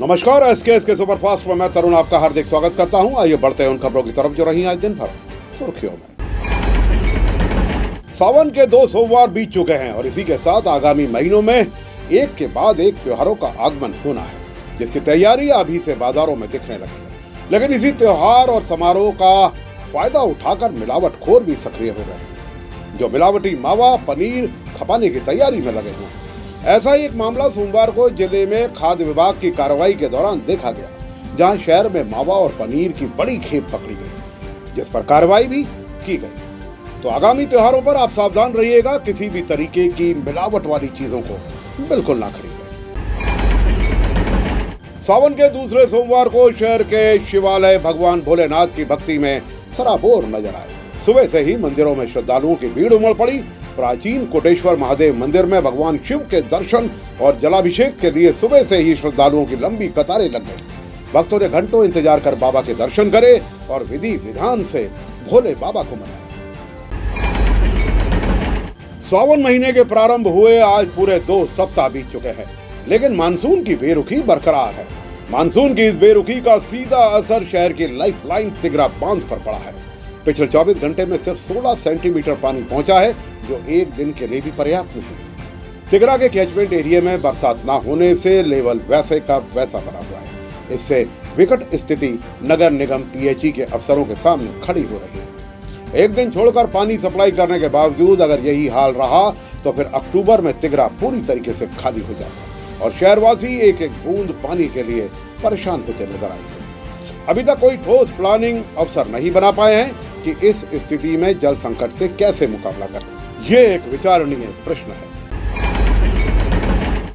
नमस्कार, एसकेएस के सुपरफास्ट में मैं तरुण आपका हार्दिक स्वागत करता हूं। आइए बढ़ते हैं उन खबरों की तरफ जो रही आज दिन भर सुर्खियों में। सावन के 2 सोमवार बीत चुके हैं और इसी के साथ आगामी महीनों में एक के बाद एक त्योहारों का आगमन होना है, जिसकी तैयारी अभी से बाजारों में दिखने लगी है। लेकिन इसी त्योहार और समारोह का फायदा उठाकर मिलावटखोर भी सक्रिय हो गए हैं, जो मिलावटी मावा पनीर खपाने की तैयारी में लगे हुए हैं। ऐसा ही एक मामला सोमवार को जिले में खाद्य विभाग की कार्रवाई के दौरान देखा गया, जहां शहर में मावा और पनीर की बड़ी खेप पकड़ी गई, जिस पर कार्रवाई भी की गई। तो आगामी त्योहारों पर आप सावधान रहिएगा, किसी भी तरीके की मिलावट वाली चीजों को बिल्कुल ना खरीदें। सावन के दूसरे सोमवार को शहर के शिवालय भगवान भोलेनाथ की भक्ति में सराबोर नजर आए। सुबह से ही मंदिरों में श्रद्धालुओं की भीड़ उमड़ पड़ी। प्राचीन कोटेश्वर महादेव मंदिर में भगवान शिव के दर्शन और जलाभिषेक के लिए सुबह से ही श्रद्धालुओं की लंबी कतारें लग गई। भक्तों ने घंटों इंतजार कर बाबा के दर्शन करे और विधि विधान से भोले बाबा को मनाया। सावन महीने के प्रारंभ हुए आज पूरे 2 सप्ताह बीत चुके हैं, लेकिन मानसून की बेरुखी बरकरार है। मानसून की इस बेरुखी का सीधा असर शहर की लाइफलाइन तिगरा बांध पर पड़ा है। पिछले 24 घंटे में सिर्फ 16 सेंटीमीटर पानी पहुंचा है, जो एक दिन के लिए भी पर्याप्त नहीं। तिगरा के कैचमेंट एरिया में बरसात न होने से लेवल वैसे का वैसा बना हुआ है। इससे विकट स्थिति नगर निगम पीएचई के अफसरों के सामने खड़ी हो रही है। एक दिन छोड़कर पानी सप्लाई करने के बावजूद अगर यही हाल रहा तो फिर अक्टूबर में तिगरा पूरी तरीके से खाली हो जाएगा और शहरवासी एक एक बूंद पानी के लिए परेशान होते नजर आएंगे। अभी तक कोई ठोस प्लानिंग अफसर नहीं बना पाए हैं कि इस स्थिति में जल संकट से कैसे मुकाबला करें। ये एक विचारणीय प्रश्न है।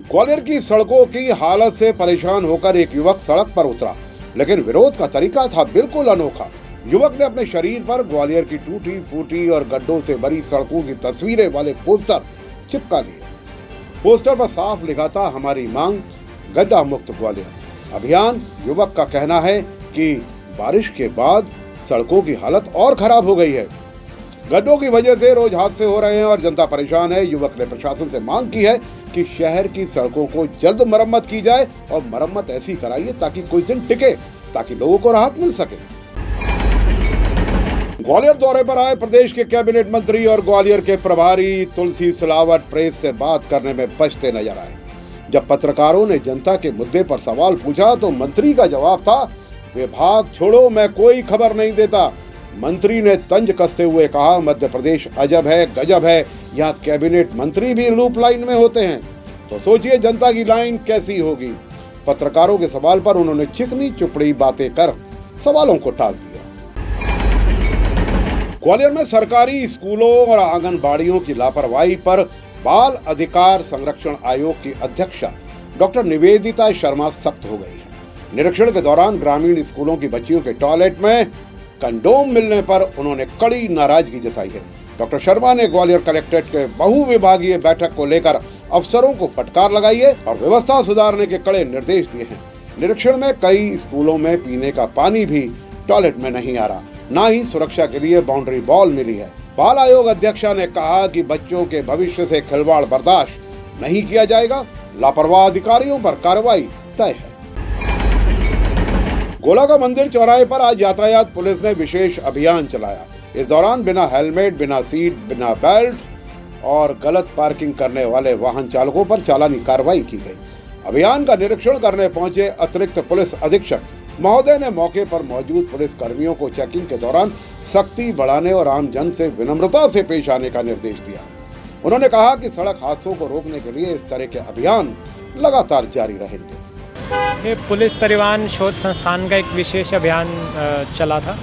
ग्वालियर की सड़कों की हालत से परेशान होकर एक युवक सड़क पर उतरा, लेकिन विरोध का तरीका था बिल्कुल अनोखा। युवक ने अपने शरीर पर ग्वालियर की टूटी फूटी और गड्ढों से भरी सड़कों की तस्वीरें वाले पोस्टर चिपका लिए। पोस्टर पर साफ लिखा था, हमारी मांग गड्ढा मुक्त ग्वालियर अभियान। युवक का कहना है कि बारिश के बाद सड़कों की हालत और खराब हो गई है। गड्ढों की वजह से रोज हादसे हो रहे हैं और जनता परेशान है। युवक ने प्रशासन से मांग की है कि शहर की सड़कों को जल्द मरम्मत की जाए और मरम्मत ऐसी कराइए ताकि कुछ दिन टिके, ताकि लोगों को राहत मिल सके। ग्वालियर दौरे पर आए प्रदेश के कैबिनेट मंत्री और ग्वालियर के प्रभारी तुलसी सिलावट प्रेस से बात करने में बचते नजर आए। जब पत्रकारों ने जनता के मुद्दे पर सवाल पूछा तो मंत्री का जवाब था, विभाग छोड़ो, मैं कोई खबर नहीं देता। मंत्री ने तंज कसते हुए कहा, मध्य प्रदेश अजब है, गजब है, यहाँ कैबिनेट मंत्री भी लूप लाइन में होते हैं, तो सोचिए जनता की लाइन कैसी होगी। पत्रकारों के सवाल पर उन्होंने चिकनी चुपड़ी बातें कर सवालों को टाल दिया। ग्वालियर में सरकारी स्कूलों और आंगनबाड़ियों की लापरवाही पर बाल अधिकार संरक्षण आयोग की अध्यक्षा डॉक्टर निवेदिता शर्मा सख्त हो गई है। निरीक्षण के दौरान ग्रामीण स्कूलों की बच्चियों के टॉयलेट में कंडोम मिलने पर उन्होंने कड़ी नाराजगी जताई है। डॉक्टर शर्मा ने ग्वालियर कलेक्ट्रेट के बहुविभागीय बैठक को लेकर अफसरों को फटकार लगाई है और व्यवस्था सुधारने के कड़े निर्देश दिए हैं। निरीक्षण में कई स्कूलों में पीने का पानी भी टॉयलेट में नहीं आ रहा, न ही सुरक्षा के लिए बाउंड्री वॉल मिली है। बाल आयोग अध्यक्षा ने कहा कि बच्चों के भविष्य से खिलवाड़ बर्दाश्त नहीं किया जाएगा। लापरवाह अधिकारियों पर कार्रवाई तय है। गोला का मंदिर चौराहे पर आज यातायात पुलिस ने विशेष अभियान चलाया। इस दौरान बिना हेलमेट, बिना सीट, बिना बेल्ट और गलत पार्किंग करने वाले वाहन चालकों पर चालानी कार्रवाई की गई। अभियान का निरीक्षण करने पहुंचे अतिरिक्त पुलिस अधीक्षक महोदय ने मौके पर मौजूद पुलिस कर्मियों को चेकिंग के दौरान सख्ती बढ़ाने और आम जन से विनम्रता से पेश आने का निर्देश दिया। उन्होंने कहा कि सड़क हादसों को रोकने के लिए इस तरह के अभियान लगातार जारी रहेंगे। ये पुलिस परिवहन शोध संस्थान का एक विशेष अभियान चला था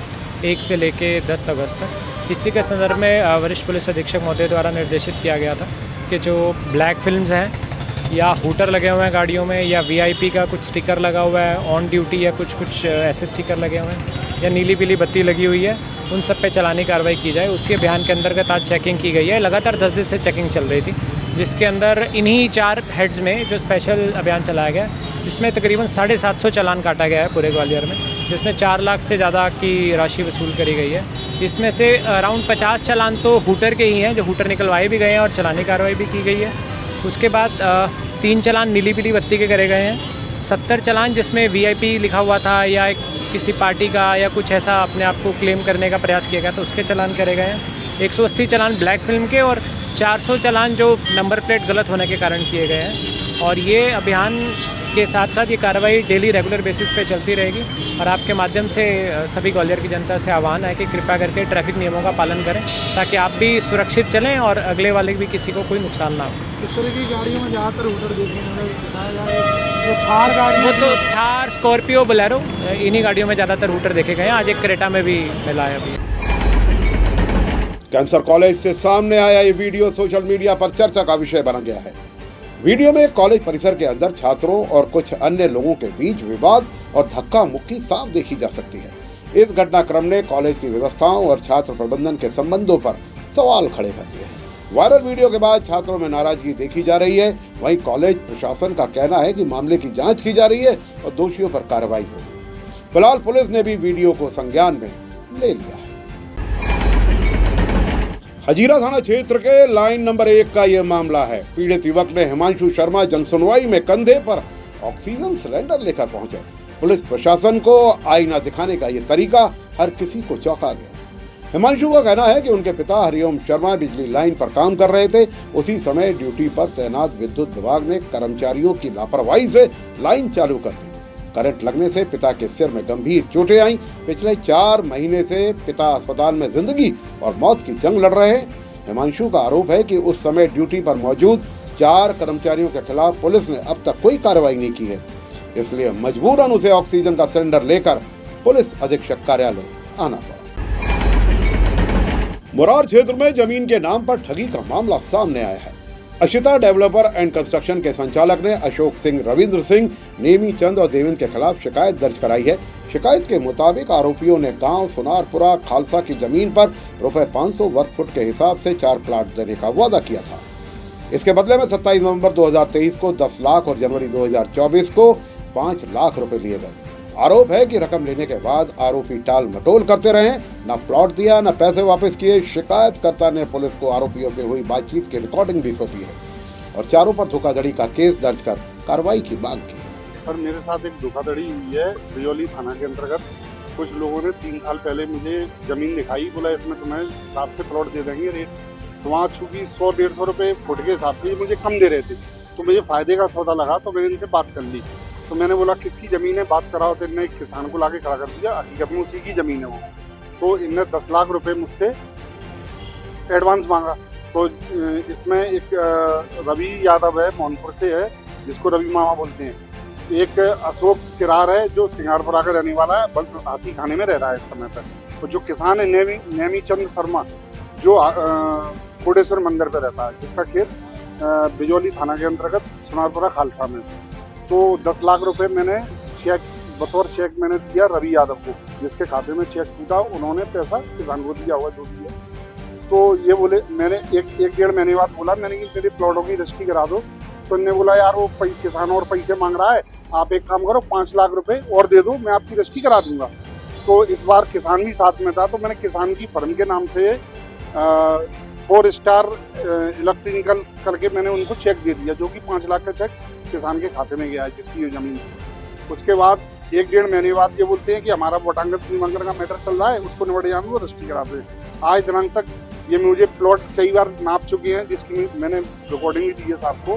1 से लेके 10 अगस्त तक। इसी के संदर्भ में वरिष्ठ पुलिस अधीक्षक महोदय द्वारा निर्देशित किया गया था कि जो ब्लैक फिल्म्स हैं या हूटर लगे हुए हैं गाड़ियों में, या वीआईपी का कुछ स्टिकर लगा हुआ है ऑन ड्यूटी, या कुछ ऐसे स्टिकर लगे हुए हैं, या नीली पीली बत्ती लगी हुई है, उन सब पे चालानी कार्रवाई की जाए। उसी अभियान के अंतर्गत आज चेकिंग की गई है। लगातार 10 दिन से चेकिंग चल रही थी, जिसके अंदर इन्हीं 4 हेड्स में जो स्पेशल अभियान चलाया गया, इसमें तकरीबन 750 चालान काटा गया है पूरे ग्वालियर में, जिसमें 4 लाख से ज़्यादा की राशि वसूल करी गई है। इसमें से अराउंड 50 चालान तो हूटर के ही हैं, जो हूटर निकलवाए भी गए हैं और चालानी कार्रवाई भी की गई है। उसके बाद 3 चालान नीली पीली बत्ती के करे गए हैं 70 चालान जिसमें VIP लिखा हुआ था या किसी पार्टी का या कुछ ऐसा अपने आप को क्लेम करने का प्रयास किया गया, तो उसके चालान करे गए हैं। 180 चालान ब्लैक फिल्म के और 400 चालान जो नंबर प्लेट गलत होने के कारण किए गए हैं। और ये अभियान के साथ साथ ये कार्रवाई डेली रेगुलर बेसिस पे चलती रहेगी। और आपके माध्यम से सभी ग्वालियर की जनता से आह्वान है कि कृपया करके ट्रैफिक नियमों का पालन करें, ताकि आप भी सुरक्षित चलें और अगले वाले भी किसी को कोई नुकसान ना हो। इस तरह की गाड़ियों में ज़्यादातर हूटर देखने में दिखाया जा रहा है। जो थार गाड़ी, वो तो थार, स्कॉर्पियो, बोलेरो, इन्हीं गाड़ियों में ज़्यादातर हूटर देखे गए हैं। आज एक क्रेटा में भी मिला है अभी। कैंसर कॉलेज से सामने आया ये वीडियो सोशल मीडिया पर चर्चा का विषय बन गया है। वीडियो में कॉलेज परिसर के अंदर छात्रों और कुछ अन्य लोगों के बीच विवाद और धक्का मुक्की साफ देखी जा सकती है। इस घटनाक्रम ने कॉलेज की व्यवस्थाओं और छात्र प्रबंधन के संबंधों पर सवाल खड़े कर दिए हैं। वायरल वीडियो के बाद छात्रों में नाराजगी देखी जा रही है। वहीं कॉलेज प्रशासन का कहना है कि मामले की जांच की जा रही है और दोषियों पर कार्रवाई होगी। फिलहाल पुलिस ने भी वीडियो को संज्ञान में ले लिया है। हजीरा थाना क्षेत्र के लाइन नंबर 1 का यह मामला है। पीड़ित युवक ने हिमांशु शर्मा जनसुनवाई में कंधे पर ऑक्सीजन सिलेंडर लेकर पहुंचे। पुलिस प्रशासन को आईना दिखाने का ये तरीका हर किसी को चौंका गया। हिमांशु का कहना है कि उनके पिता हरिओम शर्मा बिजली लाइन पर काम कर रहे थे। उसी समय ड्यूटी पर तैनात विद्युत विभाग ने कर्मचारियों की लापरवाही से लाइन चालू कर दी। करंट लगने से पिता के सिर में गंभीर चोटें आईं। पिछले 4 महीने से पिता अस्पताल में जिंदगी और मौत की जंग लड़ रहे हैं। हिमांशु का आरोप है कि उस समय ड्यूटी पर मौजूद 4 कर्मचारियों के खिलाफ पुलिस ने अब तक कोई कार्रवाई नहीं की है, इसलिए मजबूरन उसे ऑक्सीजन का सिलेंडर लेकर पुलिस अधीक्षक कार्यालय आना पड़ा। मुरार क्षेत्र में जमीन के नाम पर ठगी का मामला सामने आया है। अशिता डेवलपर एंड कंस्ट्रक्शन के संचालक ने अशोक सिंह, रविंद्र सिंह, नेमी चंद और देवेंद्र के खिलाफ शिकायत दर्ज कराई है। शिकायत के मुताबिक आरोपियों ने गांव सुनारपुरा खालसा की जमीन पर रुपए 500 वर्ग फुट के हिसाब से 4 प्लाट देने का वादा किया था। इसके बदले में 27 नवंबर 2023 को 10 लाख और जनवरी 2024 को 5 लाख रुपए लिए गए। आरोप है कि रकम लेने के बाद आरोपी टाल मटोल करते रहे, न प्लॉट दिया न पैसे वापस किए। शिकायतकर्ता ने पुलिस को आरोपियों से हुई बातचीत की रिकॉर्डिंग भी सौंपी है और चारों पर धोखाधड़ी का केस दर्ज कर कार्रवाई की मांग की। सर, मेरे साथ एक धोखाधड़ी हुई है बिजौली थाना के अंतर्गत। कुछ लोगों ने 3 साल पहले मुझे जमीन दिखाई, बोला इसमें तुम्हें हिसाब से प्लॉट दे देंगे रेट। तो वहाँ चूंकि 100-150 रुपये फुट के हिसाब से मुझे कम दे रहे थे, तो मुझे फायदे का सौदा लगा, तो मैंने इनसे बात कर ली। तो मैंने बोला किसकी ज़मीन है, बात कराओ। तो इनने एक किसान को लाके खड़ा कर दिया, हकीकत में उसी की ज़मीन है वो। तो इनने 10 लाख रुपए मुझसे एडवांस मांगा। तो इसमें एक रवि यादव है, मौनपुर से है, जिसको रवि मामा बोलते हैं। एक अशोक किरार है जो सिंगारपुरा का रहने वाला है, हाथी खाने में रह रहा है इस समय पर। तो जो किसान है नेमी चंद शर्मा, जो कोडेश्वर मंदिर पर रहता है, जिसका खेत बिजौली थाना के अंतर्गत सुनारपुरा खालसा में। तो 10 लाख रुपए मैंने बतौर चेक मैंने दिया रवि यादव को, जिसके खाते में चेक टूटा। उन्होंने पैसा किसान को दिया हुआ जो दिया। तो ये बोले, मैंने एक 1.5 महीने बाद बोला मैंने कि मेरे प्लॉटों की रजिस्ट्री करा दो। तो इन्होंने बोला यार वो किसान और पैसे मांग रहा है, आप एक काम करो 5 लाख रुपए और दे दो, मैं आपकी रजिस्ट्री करा दूंगा। तो इस बार किसान भी साथ में था, तो मैंने किसान की फर्म के नाम से 4 स्टार इलेक्ट्रिकल्स करके मैंने उनको चेक दे दिया, जो कि 5 लाख का चेक किसान के खाते में गया है, जिसकी ये जमीन थी। उसके बाद 1-1.5 महीने बाद ये बोलते हैं कि हमारा बोटांगत श्रीमंगर का मैटर चल रहा है, उसको निबड़ जाने, वो रजिस्ट्री करा दे। आज दिनांक तक ये मुझे प्लॉट कई बार नाप चुके हैं, जिसकी मैंने रिकॉर्डिंग भी दी है साहब को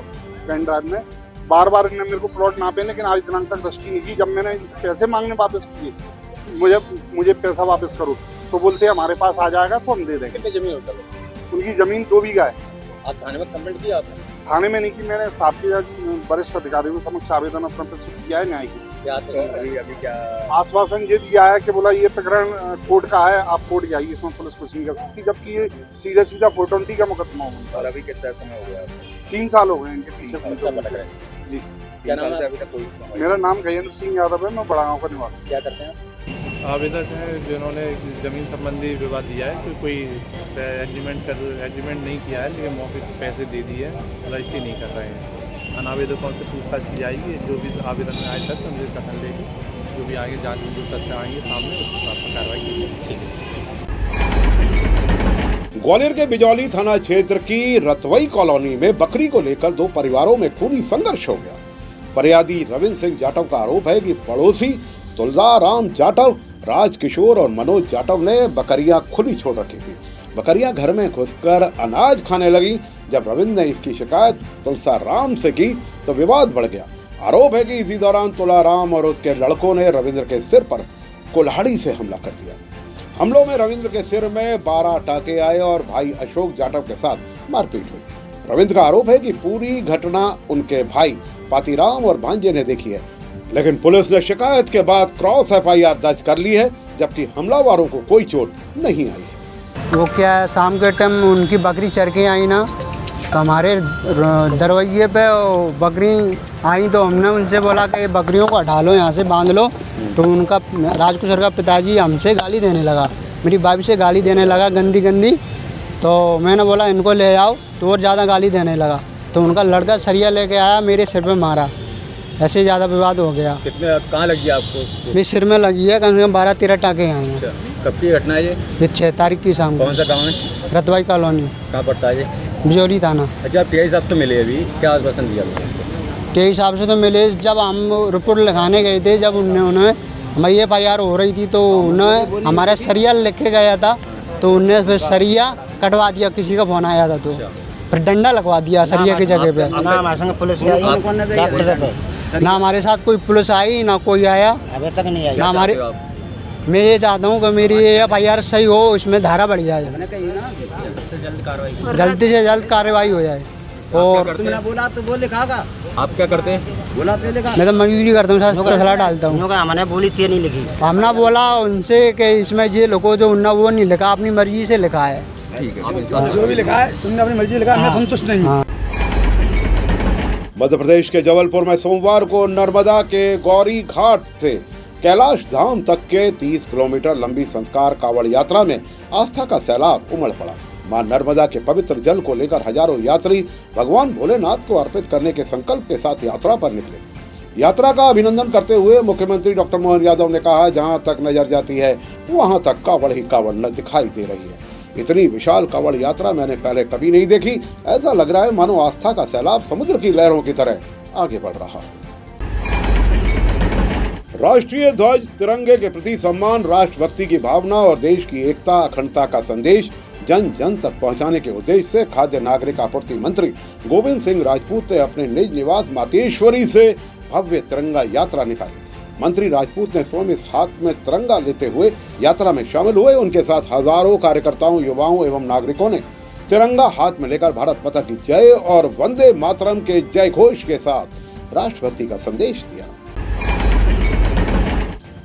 पेन ड्राइव में। बार इन्होंने मेरे को प्लॉट नापे, लेकिन आज दिनांक तक रजिस्ट्री नहीं की। जब मैंने इनसे पैसे मांगने वापस किए, मुझे पैसा वापस करो, तो बोलते हैं हमारे पास आ जाएगा तो हम दे देंगे। कितनी जमीन होता है? उनकी जमीन 2 बीघा है। आप थाने में कंप्लेंट किया आपने? थाने में नहीं की, मैंने साहब के वरिष्ठ अधिकारियों के समक्ष आवेदन अपना प्रस्तुत किया है न्याय की। क्या अभी क्या आश्वासन ये दिया है कि बोला ये प्रकरण कोर्ट का है, आप कोर्ट जाइए, इसमें पुलिस कुछ नहीं कर सकती, जबकि ये सीधा 420 का मुकदमा हुआ। और अभी कितना समय हो गया? 3 साल हो गए इनके पीछे जी। क्या नाम है? अभी तक कोई? मेरा नाम गजेंद्र सिंह यादव है, मैं बड़ा गाँव का निवासी। क्या करते हैं? आवेदक हैं जिन्होंने ज़मीन संबंधी विवाद दिया है कि कोई एग्रीमेंट नहीं किया है, लेकिन मौके पर पैसे दे दिए हैं, रजिस्ट्री नहीं कर रहे हैं। अनावेदकों से पूछताछ की जाएगी, जो भी आवेदन में आए तक उनसे कथन लेगी, जो भी आगे जांच में जो तथ्य आएंगे सामने उस हिसाब से कार्रवाई की जाएगी। ग्वालियर के बिजौली थाना क्षेत्र की रतवई कॉलोनी में बकरी को लेकर 2 परिवारों में खूनी संघर्ष हो गया। फरियादी रविंद्र सिंह जाटव का आरोप है कि पड़ोसी तुलजाराम जाटव, राजकिशोर और मनोज जाटव ने बकरियां खुली छोड़ रखी थी। बकरियां घर में घुसकर अनाज खाने लगी। जब रविंद्र ने इसकी शिकायत तुलसाराम से की तो विवाद बढ़ गया। आरोप है कि इसी दौरान तुलाराम और उसके लड़कों ने रविंद्र के सिर पर कुल्हाड़ी से हमला कर दिया। हमलों में रविंद्र के सिर में 12 टाके आए और भाई अशोक जाटव के साथ मारपीट हुई। रविंद्र का आरोप है कि पूरी घटना उनके भाई पातीराम और भांजे ने देखी है, लेकिन पुलिस ने शिकायत के बाद क्रॉस FIR दर्ज कर ली है, जबकि हमलावरों को कोई चोट नहीं आई है। वो क्या है, शाम के टाइम उनकी बकरी चर के आई ना, तो हमारे दरवाजे पे बकरी आई तो हमने उनसे बोला कि बकरियों को हटा लो, यहाँ से बांध लो। तो उनका राजकिशोर का पिताजी हमसे गाली देने लगा, मेरी भाभी से गाली देने लगा गंदी गंदी। तो मैंने बोला इनको ले आओ, तो और ज़्यादा गाली देने लगा। तो उनका लड़का सरिया लेके आया, मेरे सिर पे मारा, ऐसे ज़्यादा विवाद हो गया। कितने कहाँ लगी आपको? मेरे सिर में लगी है, कम से कम 12-13 टाँके आए हैं। कब की घटना है ये? 6 तारीख की शाम को। कौन सा गाँव है? रतवाई कॉलोनी। कहाँ पड़ता है ये? बिजौली थाना। अच्छा, आप क्या हिसाब से मिले अभी, क्या आश्वासन दिया? के हिसाब से तो मिले, जब हम रिपोर्ट लिखाने गए थे, जब उन्होंने हमारी FIR हो रही थी, तो उन्होंने हमारा सरिया लिख के गया था, तो उनने फिर सरिया कटवा दिया। किसी का फोन आया था तो फिर डंडा लगवा दिया सरिया की जगह पे। ना हमारे साथ कोई पुलिस आई, ना कोई आया अभी तक नहीं आया। ना हमारे, मैं ये चाहता हूँ कि मेरी FIR सही हो, इसमें धारा बढ़ जाए, जल्दी से जल्द कार्रवाई हो जाए। और तुमने बोला तो वो लिखागा। आप क्या करते हैं? बोला तो लिखा। मैं तो मजदूरी करता हूँ, तसला डालता हूँ। हमने बोली थी नहीं लिखी, हमने बोला उनसे कि इसमें ये लिखो, जो उन्ना वो नहीं लिखा, अपनी मर्जी से लिखा है। ठीक है, जो भी लिखा है तुमने अपनी मर्जी लिखा, मैं संतुष्ट नहीं हूँ। मध्य प्रदेश के जबलपुर में सोमवार को नर्मदा के गौरी घाट से कैलाश धाम तक के 30 किलोमीटर लंबी संस्कार कावड़ यात्रा में आस्था का सैलाब उमड़ पड़ा। मां नर्मदा के पवित्र जल को लेकर हजारों यात्री भगवान भोलेनाथ को अर्पित करने के संकल्प के साथ यात्रा पर निकले। यात्रा का अभिनंदन करते हुए मुख्यमंत्री डॉक्टर मोहन यादव ने कहा, जहां तक नजर जाती है वहां तक कावड़ ही कावड़ दिखाई दे रही है। इतनी विशाल कावड़ यात्रा मैंने पहले कभी नहीं देखी। ऐसा लग रहा है मानो आस्था का सैलाब समुद्र की लहरों की तरह आगे बढ़ रहा है। राष्ट्रीय ध्वज तिरंगे के प्रति सम्मान, राष्ट्रभक्ति की भावना और देश की एकता अखंडता का संदेश जन जन तक पहुंचाने के उद्देश्य से खाद्य नागरिक आपूर्ति मंत्री गोविंद सिंह राजपूत ने अपने निज निवास मातेश्वरी से भव्य तिरंगा यात्रा निकाली। मंत्री राजपूत ने स्वयं इस हाथ में तिरंगा लेते हुए यात्रा में शामिल हुए। उनके साथ हजारों कार्यकर्ताओं, युवाओं एवं नागरिकों ने तिरंगा हाथ में लेकर भारत माता की जय और वंदे मातरम के जय घोष के साथ राष्ट्रभक्ति का संदेश दिया।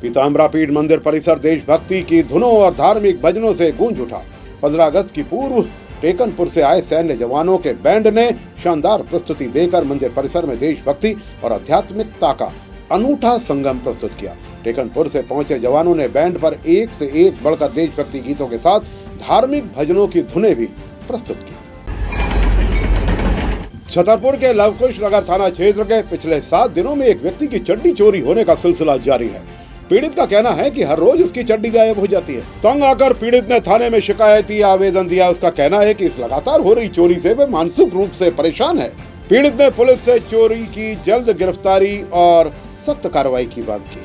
पीताम्बरा पीठ मंदिर परिसर देशभक्ति की धुनों और धार्मिक भजनों से गूंज उठा। 15 अगस्त की पूर्व टेकनपुर से आए सैन्य जवानों के बैंड ने शानदार प्रस्तुति देकर मंदिर परिसर में देशभक्ति और आध्यात्मिकता का अनूठा संगम प्रस्तुत किया। टेकनपुर से पहुंचे जवानों ने बैंड पर एक से एक बढ़कर देशभक्ति गीतों के साथ धार्मिक भजनों की धुनें भी प्रस्तुत की। छतरपुर के लवकुश नगर थाना क्षेत्र के पिछले 7 दिनों में एक व्यक्ति की चड्डी चोरी होने का सिलसिला जारी है। पीड़ित का कहना है कि हर रोज उसकी चड्डी गायब हो जाती है। तंग आकर पीड़ित ने थाने में शिकायती आवेदन दिया। उसका कहना है कि इस लगातार हो रही चोरी से वह मानसिक रूप से परेशान है। पीड़ित ने पुलिस से चोरी की जल्द गिरफ्तारी और सख्त कार्रवाई की मांग की।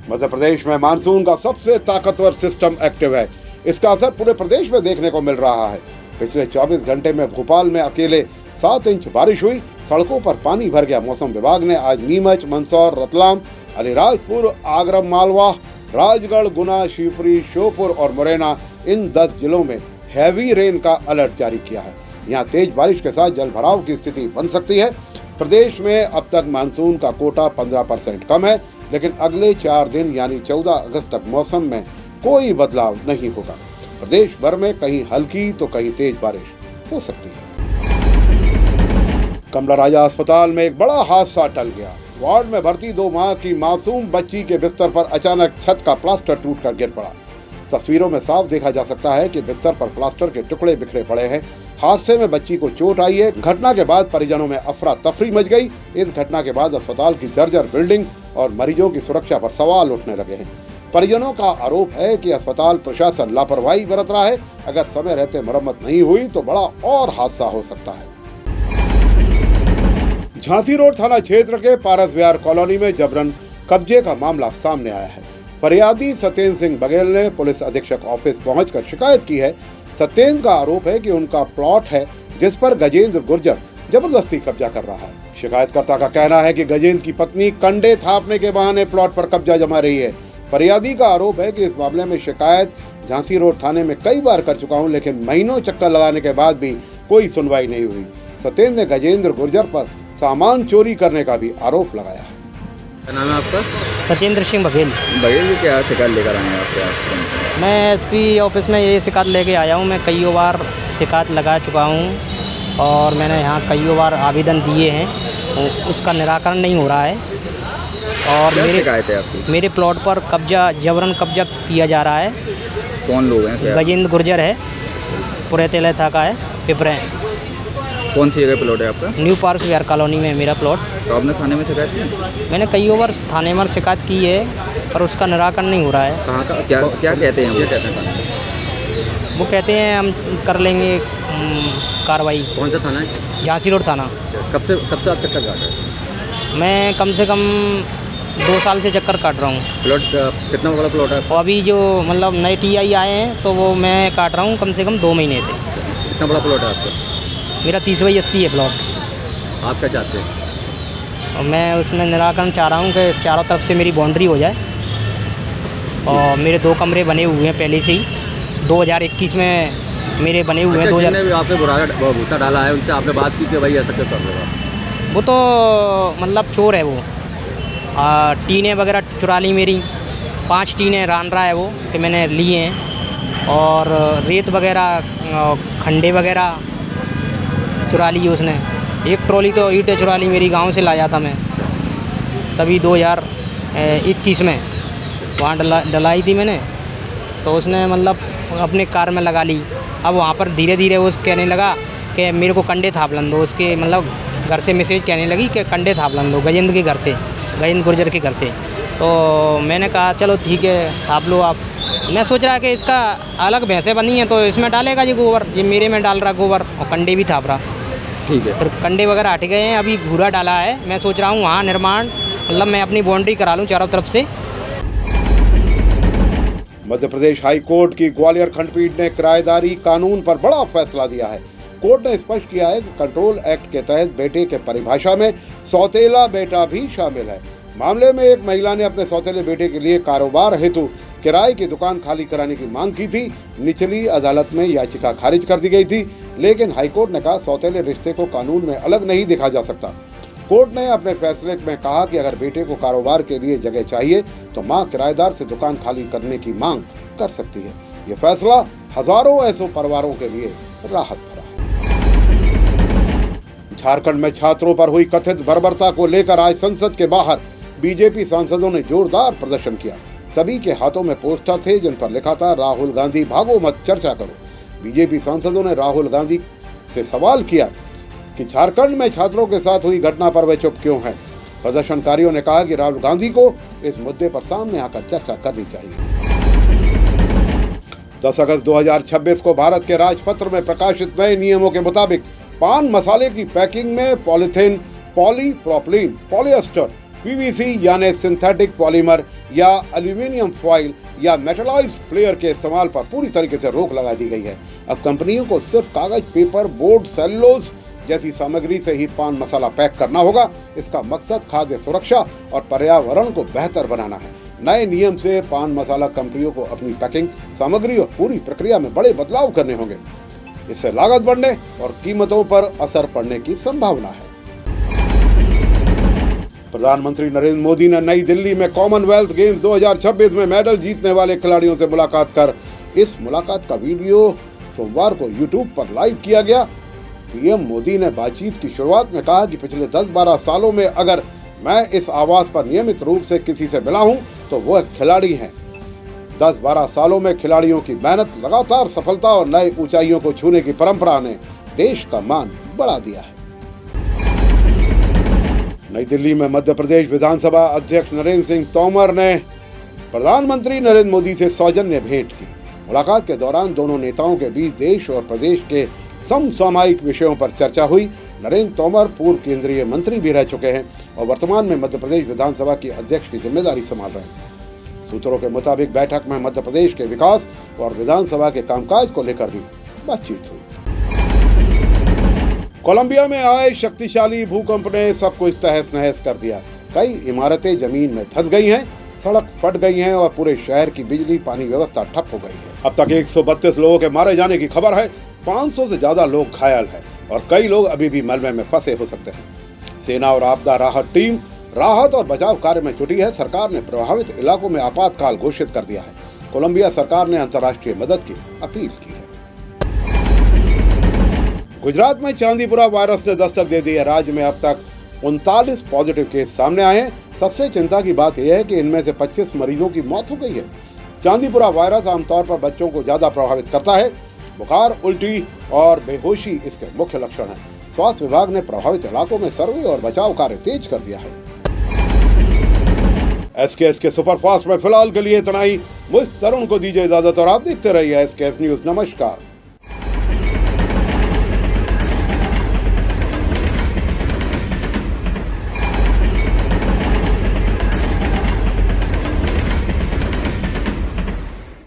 मध्य प्रदेश में मानसून का सबसे ताकतवर सिस्टम एक्टिव है। इसका असर पूरे प्रदेश में देखने को मिल रहा है। पिछले 24 घंटे में भोपाल में अकेले 7 इंच बारिश हुई। सड़कों पर पानी भर गया। मौसम विभाग ने आज नीमच, मंदसौर, रतलाम, अलीराजपुर, आगरा मालवा, राजगढ़, गुना, शिवपुरी, श्योपुर और मुरैना इन 10 जिलों में हैवी रेन का अलर्ट जारी किया है। यहाँ तेज बारिश के साथ जल भराव की स्थिति बन सकती है। प्रदेश में अब तक मानसून का कोटा 15% कम है, लेकिन अगले 4 दिन यानी 14 अगस्त तक मौसम में कोई बदलाव नहीं होगा। प्रदेश भर में कहीं हल्की तो कहीं तेज बारिश हो सकती है। कमला राजा अस्पताल में एक बड़ा हादसा टल गया। वार्ड में भर्ती 2 माह की मासूम बच्ची के बिस्तर पर अचानक छत का प्लास्टर टूटकर गिर पड़ा। तस्वीरों में साफ देखा जा सकता है कि बिस्तर पर प्लास्टर के टुकड़े बिखरे पड़े हैं। हादसे में बच्ची को चोट आई है। घटना के बाद परिजनों में अफरा तफरी मच गई। इस घटना के बाद अस्पताल की जर्जर बिल्डिंग और मरीजों की सुरक्षा पर सवाल उठने लगे हैं। परिजनों का आरोप है कि अस्पताल प्रशासन लापरवाही बरत रहा है। अगर समय रहते मरम्मत नहीं हुई तो बड़ा और हादसा हो सकता है। झांसी रोड थाना क्षेत्र के पारस विहार कॉलोनी में जबरन कब्जे का मामला सामने आया है। फरियादी सत्येंद्र सिंह बघेल ने पुलिस अधीक्षक ऑफिस पहुंचकर शिकायत की है। सत्येंद्र का आरोप है कि उनका प्लॉट है जिस पर गजेंद्र गुर्जर जबरदस्ती कब्जा कर रहा है। शिकायतकर्ता का कहना है कि गजेंद्र की पत्नी कंडे थापने के बहाने प्लॉट पर कब्जा जमा रही है। फरियादी का आरोप है कि इस मामले में शिकायत झांसी रोड थाने में कई बार कर चुका हूं, लेकिन महीनों चक्कर लगाने के बाद भी कोई सुनवाई नहीं हुई। सत्येंद्र ने गजेंद्र गुर्जर पर सामान चोरी करने का भी आरोप लगाया है। क्या नाम है आपका? सत्येंद्र सिंह बघेल। भैया जी क्या शिकायत लेकर आए हैं आपके पास? मैं एसपी ऑफिस में ये शिकायत लेके आया हूँ। मैं कई बार शिकायत लगा चुका हूँ और मैंने यहाँ कई बार आवेदन दिए हैं, उसका निराकरण नहीं हो रहा है। और क्या शिकायत है आपकी? मेरे प्लॉट पर जबरन कब्जा किया जा रहा है। कौन लोग हैं? क्या? गजेंद्र गुर्जर है, पूरे तेलेथा का है, पिपरे। कौन सी जगह प्लॉट है आपका? न्यू पारस विहार कॉलोनी में है मेरा प्लॉट। तो आपने थाने में शिकायत की? मैंने कई बार थाने में शिकायत की है पर उसका निराकरण नहीं हो रहा है। कहाँ का क्या कहते हैं वो? क्या कहते हैं थाने? वो कहते हैं हम कर लेंगे कार्रवाई। कौन सा थाना है? झांसी रोड थाना। कब से आप चक्कर काट रहे हैं? मैं कम से कम 2 साल से चक्कर काट रहा हूँ। प्लॉट कितना बड़ा प्लॉट है? और अभी जो मतलब नए TI आए हैं तो वो मैं काट रहा हूँ कम से कम 2 महीने से। कितना बड़ा प्लॉट है आपका? मेरा 30/80 है प्लॉट। आप क्या चाहते हैं? और मैं उसमें निराकरण चाह रहा हूँ कि चारों तरफ से मेरी बाउंड्री हो जाए। और मेरे 2 कमरे बने हुए हैं पहले से ही, 2021 में मेरे बने हुए हैं। 2000 भी आपने भूसा डाला है, उनसे आपने बात की कि भाई ऐसा क्यों कर रहे हो? वो तो मतलब चोर है वो। टीनें वगैरह चुरा ली मेरी, 5 टीनें रान रहा है वो कि मैंने लिए हैं। और रेत वगैरह खंडे वगैरह चुरा ली उसने। 1 ट्रॉली तो ईंटें चुरा ली मेरी, गांव से लाया था मैं तभी 2021 में, वहाँ डलाई थी मैंने। तो उसने मतलब अपने कार में लगा ली। अब वहाँ पर धीरे धीरे वो कहने लगा कि मेरे को कंडे थाप लन दो। उसके मतलब घर से मैसेज कहने लगी कि कंडे थाप लन दो, गजेंद्र के घर से, गजेंद्र गुर्जर के घर से। तो मैंने कहा चलो ठीक है थाप लो आप। मैं सोच रहा कि इसका अलग भैंसें बनी हैं तो इसमें डालेगा ये गोबर, ये मेरे में डाल रहा गोबर और कंडे भी थाप रहा। ठीक है। फिर कंडे वगैरह हट गए हैं, अभी घूरा डाला है। मैं सोच रहा हूँ वहाँ निर्माण मतलब मैं अपनी बाउंड्री करा लूँ चारों तरफ से। मध्य प्रदेश हाई कोर्ट की ग्वालियर खंडपीठ ने किराएदारी कानून पर बड़ा फैसला दिया है। कोर्ट ने स्पष्ट किया है कि कंट्रोल एक्ट के तहत बेटे के परिभाषा में सौतेला बेटा भी शामिल है। मामले में एक महिला ने अपने सौतेले बेटे के लिए कारोबार हेतु किराए की दुकान खाली कराने की मांग की थी। निचली अदालत में याचिका खारिज कर दी गई थी, लेकिन हाईकोर्ट ने कहा सौतेले रिश्ते को कानून में अलग नहीं देखा जा सकता। कोर्ट ने अपने फैसले में कहा कि अगर बेटे को कारोबार के लिए जगह चाहिए तो मां किराएदार से दुकान खाली करने की मांग कर सकती है। ये फैसला हजारों ऐसे परिवारों के लिए राहत भरा है। झारखंड में छात्रों पर हुई कथित बर्बरता को लेकर आज संसद के बाहर बीजेपी सांसदों ने जोरदार प्रदर्शन किया। सभी के हाथों में पोस्टर थे जिन पर लिखा था राहुल गांधी भागो मत चर्चा करो। बीजेपी सांसदों ने राहुल गांधी से सवाल किया कि झारखंड में छात्रों के साथ हुई घटना पर वे चुप क्यों हैं। प्रदर्शनकारियों ने कहा कि राहुल गांधी को इस मुद्दे पर सामने आकर चर्चा करनी चाहिए। 10 अगस्त 2026 को भारत के राजपत्र में प्रकाशित नए नियमों के मुताबिक पान मसाले की पैकिंग में पॉलीथीन, पॉलीप्रोपिलीन, पॉलिएस्टर, PVC यानी सिंथेटिक पॉलीमर या एल्यूमिनियम फॉइल या मेटलाइज्ड प्लेयर के इस्तेमाल पर पूरी तरीके से रोक लगा दी गई है। अब कंपनियों को सिर्फ कागज, पेपर, बोर्ड, सेलुलोज जैसी सामग्री से ही पान मसाला पैक करना होगा। इसका मकसद खाद्य सुरक्षा और पर्यावरण को बेहतर बनाना है। नए नियम से पान मसाला कंपनियों को अपनी पैकिंग सामग्री और पूरी प्रक्रिया में बड़े बदलाव करने होंगे। इससे लागत बढ़ने और कीमतों पर असर पड़ने की संभावना है। प्रधानमंत्री नरेंद्र मोदी ने नई दिल्ली में कॉमनवेल्थ गेम्स 2026 में मेडल जीतने वाले खिलाड़ियों से मुलाकात कर इस मुलाकात का वीडियो सोमवार को यूट्यूब पर लाइव किया गया। पीएम मोदी ने बातचीत की शुरुआत में कहा कि पिछले 10-12 सालों में अगर मैं इस आवास पर नियमित रूप से किसी से मिला हूं तो वो खिलाड़ी हैं। 10-12 सालों में खिलाड़ियों की मेहनत, लगातार सफलता और नए ऊंचाइयों को छूने की परंपरा ने देश का मान बढ़ा दिया है। नई दिल्ली में मध्य प्रदेश विधानसभा अध्यक्ष नरेंद्र सिंह तोमर ने प्रधानमंत्री नरेंद्र मोदी से सौजन्य भेंट की। मुलाकात के दौरान दोनों नेताओं के बीच देश और प्रदेश के समसामयिक विषयों पर चर्चा हुई। नरेंद्र तोमर पूर्व केंद्रीय मंत्री भी रह चुके हैं और वर्तमान में मध्य प्रदेश विधानसभा की अध्यक्ष की जिम्मेदारी संभाल रहे हैं। सूत्रों के मुताबिक बैठक में मध्य प्रदेश के विकास और विधानसभा के कामकाज को लेकर भी बातचीत हुई। कोलंबिया में आए शक्तिशाली भूकंप ने सब कुछ तहस नहस कर दिया। कई इमारतें जमीन में धंस गई हैं, सड़क फट गई हैं और पूरे शहर की बिजली पानी व्यवस्था ठप हो गई है। अब तक 132 लोगों के मारे जाने की खबर है, 500 से ज्यादा लोग घायल हैं और कई लोग अभी भी मलबे में फंसे हो सकते हैं। सेना और आपदा राहत टीम राहत और बचाव कार्य में जुटी है। सरकार ने प्रभावित इलाकों में आपातकाल घोषित कर दिया है। कोलंबिया सरकार ने अंतर्राष्ट्रीय मदद की अपील की है। गुजरात में चांदीपुरा वायरस ने दस्तक दे दी है। राज्य में अब तक 39 पॉजिटिव केस सामने आए हैं। सबसे चिंता की बात यह है कि इनमें से 25 मरीजों की मौत हो गई है। चांदीपुरा वायरस आमतौर पर बच्चों को ज्यादा प्रभावित करता है। बुखार, उल्टी और बेहोशी इसके मुख्य लक्षण हैं। स्वास्थ्य विभाग ने प्रभावित इलाकों में सर्वे और बचाव कार्य तेज कर दिया है। SKS के सुपरफास्ट में फिलहाल के लिए इतना ही। मुझ तरुण को दीजिए इजाजत और आप देखते रहिए SKS न्यूज। नमस्कार।